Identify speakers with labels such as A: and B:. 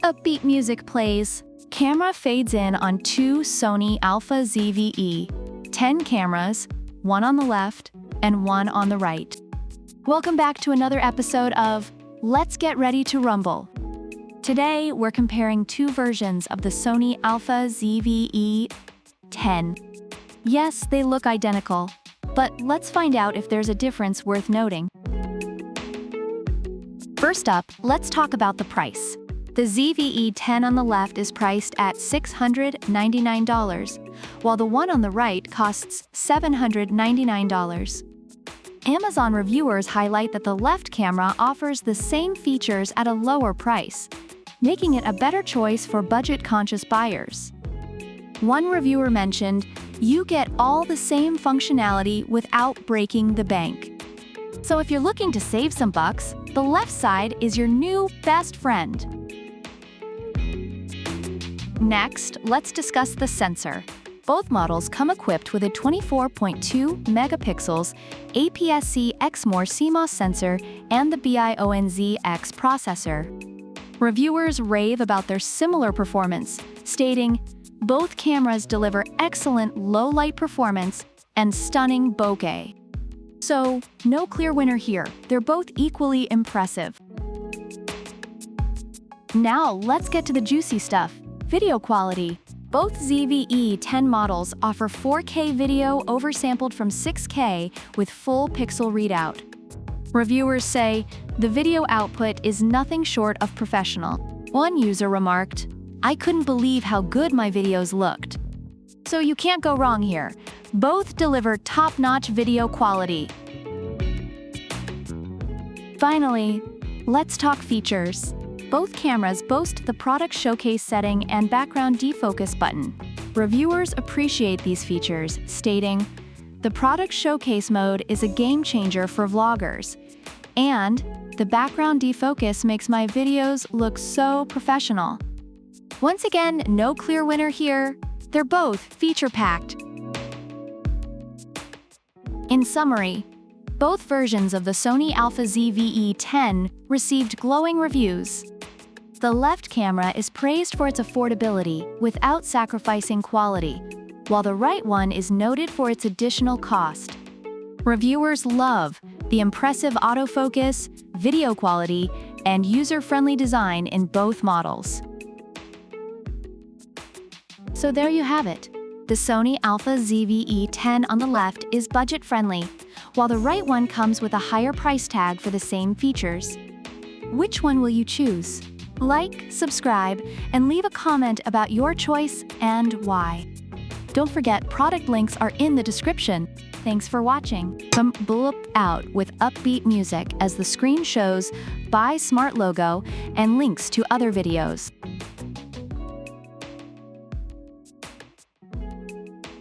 A: Upbeat music plays. Camera fades in on two Sony Alpha ZV-E10 cameras, one on the left and one on the right. Welcome back to another episode of Let's Get Ready to Rumble. Today, we're comparing two versions of the Sony Alpha ZV-E10. Yes, they look identical, but let's find out if there's a difference worth noting. First up, let's talk about the price. The ZV-E10 on the left is priced at $699, while the one on the right costs $799. Amazon reviewers highlight that the left camera offers the same features at a lower price, making it a better choice for budget-conscious buyers. One reviewer mentioned, "You get all the same functionality without breaking the bank." So if you're looking to save some bucks, the left side is your new best friend. Next, let's discuss the sensor. Both models come equipped with a 24.2 megapixels APS-C XMOR CMOS sensor and the BIONZ-X processor. Reviewers rave about their similar performance, stating, "Both cameras deliver excellent low-light performance and stunning bokeh." So, no clear winner here. They're both equally impressive. Now, let's get to the juicy stuff. Video quality. Both ZV-E10 models offer 4K video oversampled from 6K with full pixel readout. Reviewers say, "The video output is nothing short of professional." One user remarked, "I couldn't believe how good my videos looked." So you can't go wrong here. Both deliver top-notch video quality. Finally, let's talk features. Both cameras boast the product showcase setting and background defocus button. Reviewers appreciate these features, stating, "The product showcase mode is a game changer for vloggers," and "The background defocus makes my videos look so professional." Once again, no clear winner here. They're both feature-packed. In summary, both versions of the Sony Alpha ZV-E10 received glowing reviews. The left camera is praised for its affordability without sacrificing quality, while the right one is noted for its additional cost. Reviewers love the impressive autofocus, video quality, and user-friendly design in both models. So there you have it. The Sony Alpha ZV-E10 on the left is budget-friendly, while the right one comes with a higher price tag for the same features. Which one will you choose? Like, subscribe, and leave a comment about your choice and why. Don't forget, product links are in the description. Thanks for watching. Come bloop out with upbeat music as the screen shows Buy Smart logo and links to other videos.